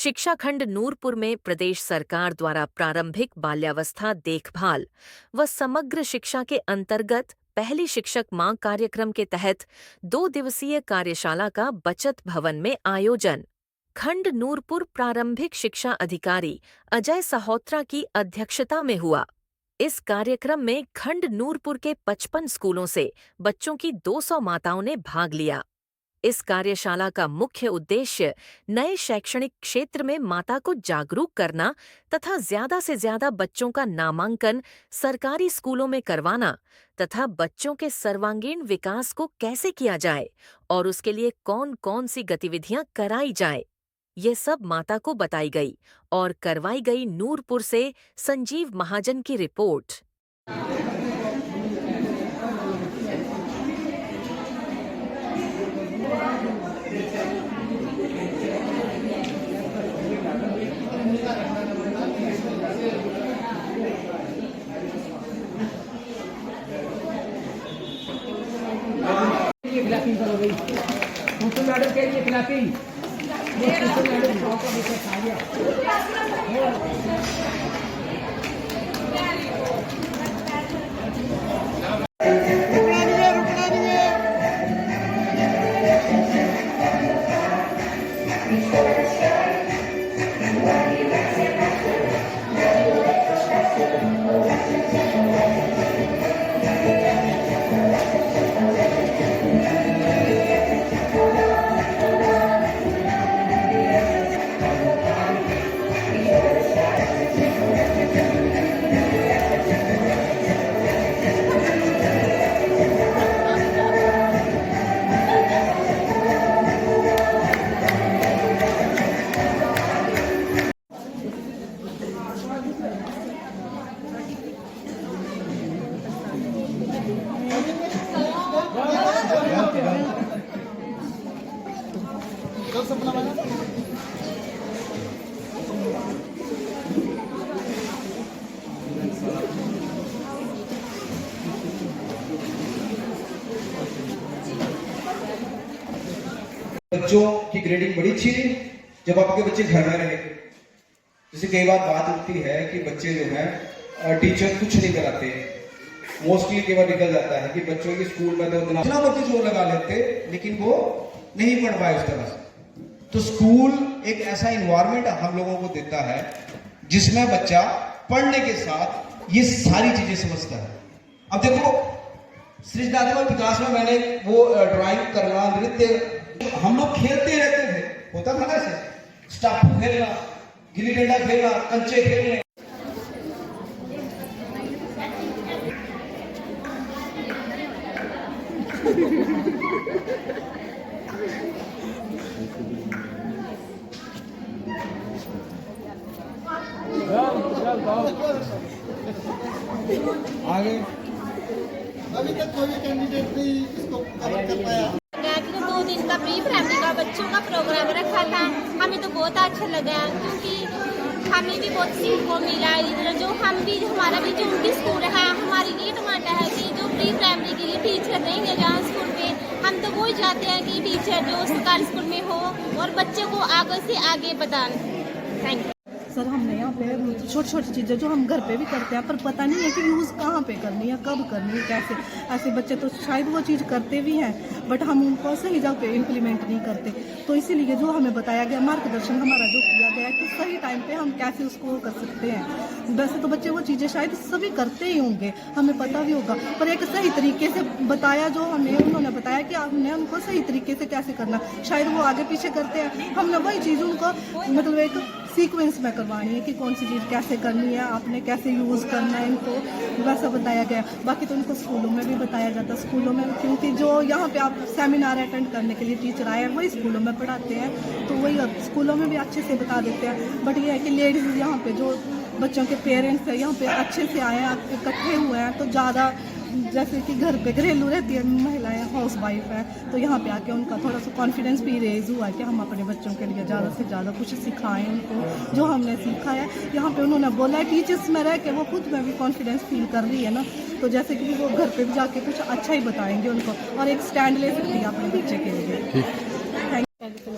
शिक्षा खंड नूरपुर में प्रदेश सरकार द्वारा प्रारंभिक बाल्यावस्था देखभाल व समग्र शिक्षा के अंतर्गत पहली शिक्षक मांग कार्यक्रम के तहत 2 दिवसीय कार्यशाला का बचत भवन में आयोजन खंड नूरपुर प्रारंभिक शिक्षा अधिकारी अजय सहोत्रा की अध्यक्षता में हुआ। इस कार्यक्रम में खंड नूरपुर के 55 स्कूलों से बच्चों की 200 माताओं ने भाग लिया। इस कार्यशाला का मुख्य उद्देश्य नए शैक्षणिक क्षेत्र में माता को जागरूक करना तथा ज्यादा से ज्यादा बच्चों का नामांकन सरकारी स्कूलों में करवाना तथा बच्चों के सर्वांगीण विकास को कैसे किया जाए और उसके लिए कौन कौन सी गतिविधियां कराई जाए, ये सब माता को बताई गई और करवाई गई। नूरपुर से संजीव महाजन की रिपोर्ट। क्लैपिंग करो भाई, मुझे मैडम के लिए क्लैपिंग। बच्चों की ग्रेडिंग बड़ी अच्छी थी जब आपके बच्चे घर में रहे। जैसे कई बात उठती है कि बच्चे जो हैं टीचर कुछ नहीं कराते, मोस्टली केवल निकल जाता है कि बच्चों के स्कूल में तो इतना बच्चे जोर लगा लेते लेकिन वो नहीं पढ़ पाए उस तरह से। तो स्कूल एक ऐसा इन्वायरमेंट हम लोगों को देता है जिसमें बच्चा पढ़ने के साथ ये सारी चीजें समझता है। अब देखो सृजनात्मक विकास में मैंने वो ड्राइंग करना, नृत्य, हम लोग खेलते रहते थे, होता था ना ऐसे स्टापू खेलना, गिल्ली डंडा खेलना, कंचे खेलने। आगे अभी तक कोई कैंडिडेट नहीं इसको कवर कर पाया। 2 दिन का प्री प्राइमरी का बच्चों का प्रोग्राम रखा था, हमें तो बहुत अच्छा लगा क्योंकि हमें भी बहुत सीख को मिला। जो हम भी हमारा भी जो उनकी स्कूल है, हमारी ये डिमांड है कि जो प्री प्राइमरी के लिए टीचर रहेंगे जहाँ स्कूल पे, हम तो वही चाहते हैं कि टीचर जो सरकारी स्कूल में हो और बच्चों को आगे से आगे बताएं। Thank you sir. हमने यहाँ पे छोटी छोटी चीज़ें जो हम घर पे भी करते हैं पर पता नहीं है कि यूज़ कहाँ पे करनी है, कब करनी है, कैसे। ऐसे बच्चे तो शायद वो चीज़ करते भी हैं बट हम उनको सही जगह पे इम्प्लीमेंट नहीं करते। तो इसीलिए जो हमें बताया गया, मार्गदर्शन हमारा जो किया गया कि सही टाइम पे हम कैसे उसको कर सकते हैं। वैसे तो बच्चे वो चीज़ें शायद सभी करते ही होंगे, हमें पता भी होगा, पर एक सही तरीके से बताया जो हमें उन्होंने बताया कि हमने उनको सही तरीके से कैसे करना। शायद वो आगे पीछे करते हैं, हमने वही चीज़ उनको मतलब एक सीक्वेंस में करवानी है कि कौन सी चीज़ कैसे करनी है, आपने कैसे यूज़ करना है, इनको वैसा बताया गया। बाकी तो उनको स्कूलों में भी बताया जाता, स्कूलों में क्योंकि जो यहाँ पे आप सेमिनार अटेंड करने के लिए टीचर आए हैं वही स्कूलों में पढ़ाते हैं, तो वही स्कूलों में भी अच्छे से बता देते हैं। बट ये है कि लेडीज़ यहाँ पे जो बच्चों के पेरेंट्स हैं यहाँ पे अच्छे से आए हैं, इकट्ठे हुए हैं, तो ज़्यादा जैसे कि घर पे घरेलू रहती है महिलाएं, हाउस वाइफ है, तो यहाँ पे आके उनका थोड़ा सा कॉन्फिडेंस भी रेज हुआ है कि हम अपने बच्चों के लिए ज़्यादा से ज़्यादा कुछ सिखाएं उनको। जो हमने सीखा है यहाँ पे उन्होंने बोला है टीचर्स में रह के वो खुद में भी कॉन्फिडेंस फील कर रही है ना, तो जैसे कि वो घर पे भी जाके कुछ अच्छा ही बताएंगे उनको और एक स्टैंड ले सकती है अपने बच्चे के लिए। Thank you.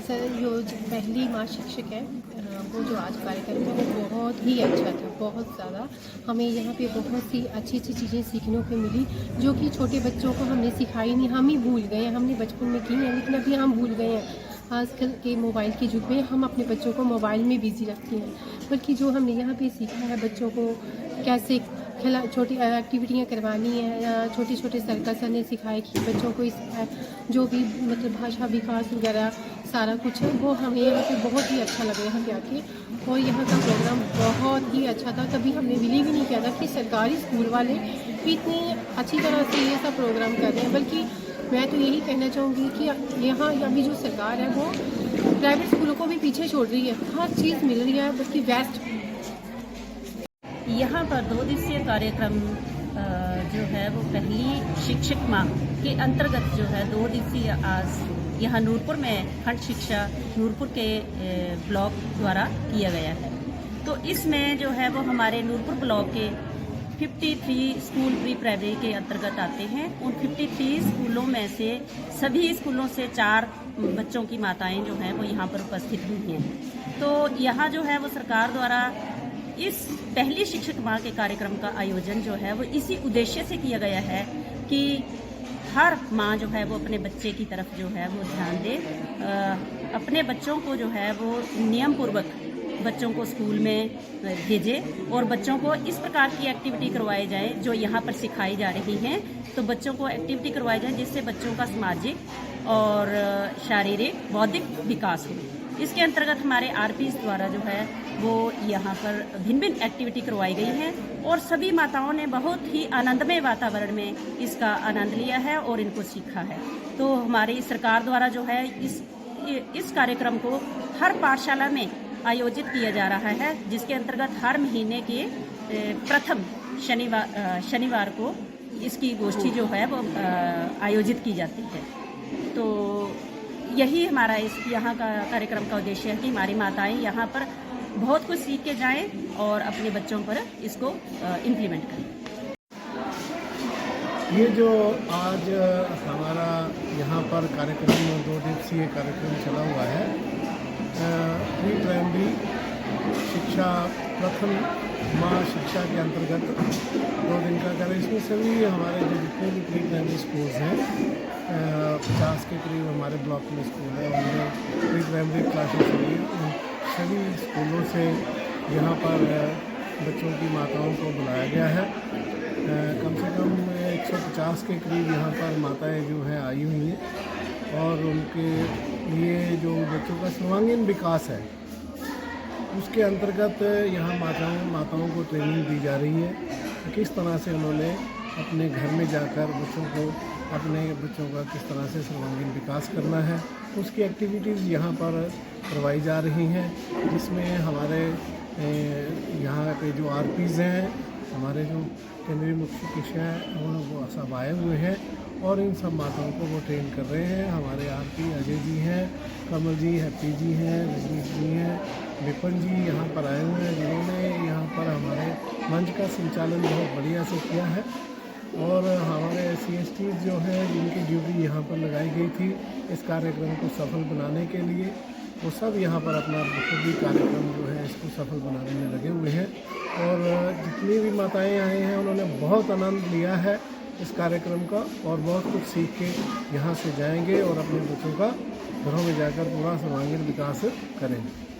सर जो पहली माँ शिक्षक है वो जो आज कार्यक्रम था वो बहुत ही अच्छा था, बहुत ज़्यादा। हमें यहाँ पे बहुत सी अच्छी अच्छी चीज़ें सीखने को मिली जो कि छोटे बच्चों को हमने सिखाई नहीं, हम ही भूल गए हैं। हमने बचपन में की हैं लेकिन अभी हम भूल गए हैं। आजकल के मोबाइल के युग में हम अपने बच्चों को मोबाइल में बिजी रखते हैं, बल्कि जो हमने यहाँ पे सीखा है बच्चों को कैसे छोटी एक्टिविटियाँ करवानी है, या छोटे छोटे सर्कस ने सिखाए कि बच्चों को इस जो भी मतलब भाषा विकास वगैरह सारा कुछ है वो हमें यहाँ पे बहुत ही अच्छा लगा यहाँ पे आके। और यहाँ का प्रोग्राम बहुत ही अच्छा था। कभी हमने बिलीव ही नहीं किया था कि सरकारी स्कूल वाले भी इतनी अच्छी तरह से ये सब प्रोग्राम कर रहे हैं। बल्कि मैं तो यही कहना चाहूँगी कि यहाँ अभी जो सरकार है वो प्राइवेट स्कूलों को भी पीछे छोड़ रही है, हर चीज़ मिल रही है, बल्कि बेस्ट। यहाँ पर 2 दिवसीय कार्यक्रम जो है वो पहली शिक्षक माह के अंतर्गत जो है 2 दिवसीय आज यहाँ नूरपुर में खंड शिक्षा नूरपुर के ब्लॉक द्वारा किया गया है। तो इसमें जो है वो हमारे नूरपुर ब्लॉक के 53 स्कूल प्री प्राइमरी के अंतर्गत आते हैं। उन 53 स्कूलों में से सभी स्कूलों से 4 बच्चों की माताएं जो हैं वो यहाँ पर उपस्थित हुई हैं। तो यहाँ जो है वो सरकार द्वारा इस पहली शिक्षक माह के कार्यक्रम का आयोजन जो है वो इसी उद्देश्य से किया गया है कि हर माँ जो है वो अपने बच्चे की तरफ जो है वो ध्यान दे, अपने बच्चों को जो है वो नियम पूर्वक बच्चों को स्कूल में भेजे और बच्चों को इस प्रकार की एक्टिविटी करवाई जाए जो यहाँ पर सिखाई जा रही हैं। तो बच्चों को एक्टिविटी करवाई जाए जिससे बच्चों का सामाजिक और शारीरिक बौद्धिक विकास हो। इसके अंतर्गत हमारे आरपीएस द्वारा जो है वो यहाँ पर भिन्न भिन्न एक्टिविटी करवाई गई है और सभी माताओं ने बहुत ही आनंदमय वातावरण में इसका आनंद लिया है और इनको सीखा है। तो हमारी सरकार द्वारा जो है इस कार्यक्रम को हर पाठशाला में आयोजित किया जा रहा है, जिसके अंतर्गत हर महीने के प्रथम शनिवार को इसकी गोष्ठी जो है वो आयोजित की जाती है। तो यही हमारा यहाँ का कार्यक्रम का उद्देश्य है कि हमारी माताएं यहाँ पर बहुत कुछ सीख के जाएं और अपने बच्चों पर इसको इम्प्लीमेंट करें। ये जो आज हमारा यहाँ पर कार्यक्रम 2 दिवसीय कार्यक्रम चला हुआ है, प्री प्राइमरी शिक्षा प्रथम माह शिक्षा के अंतर्गत 2 दिन का कार्य। इसमें सभी हमारे जो जितने भी प्री प्राइमरी स्कूल्स हैं 50 के करीब हमारे ब्लॉक में स्कूल है, उनमें प्री प्राइमरी क्लासेस हुई हैं। सभी स्कूलों से यहाँ पर बच्चों की माताओं को बुलाया गया है। कम से कम 150 के करीब यहाँ पर माताएं जो हैं आई हुई हैं और उनके लिए जो बच्चों का सर्वांगीण विकास है उसके अंतर्गत यहाँ माताओं को ट्रेनिंग दी जा रही है। किस तरह से उन्होंने अपने घर में जाकर अपने बच्चों का किस तरह से सर्वांगीण विकास करना है, उसकी एक्टिविटीज़ यहाँ पर करवाई जा रही हैं, जिसमें हमारे यहाँ पे जो आरपीज़ हैं, हमारे जो केंद्रीय मुख्य शिक्षक हैं वो सब आए हुए हैं और इन सब माताओं को वो ट्रेन कर रहे हैं। हमारे आरपी अजय जी हैं, कमल जी, हैप्पी जी हैं, रजनीश जी हैं, विपिन जी यहाँ पर आए हुए हैं, जिन्होंने यहाँ पर हमारे मंच का संचालन बहुत बढ़िया से किया है। और हमारे CST जो हैं जिनकी ड्यूटी यहाँ पर लगाई गई थी इस कार्यक्रम को सफल बनाने के लिए, वो सब यहाँ पर अपना बखूबी कार्यक्रम जो है इसको सफल बनाने में लगे हुए हैं। और जितनी भी माताएं आई हैं उन्होंने बहुत आनंद लिया है इस कार्यक्रम का और बहुत कुछ सीख के यहाँ से जाएंगे और अपने बच्चों का घरों में जाकर पूरा सर्वांगीण विकास करेंगे।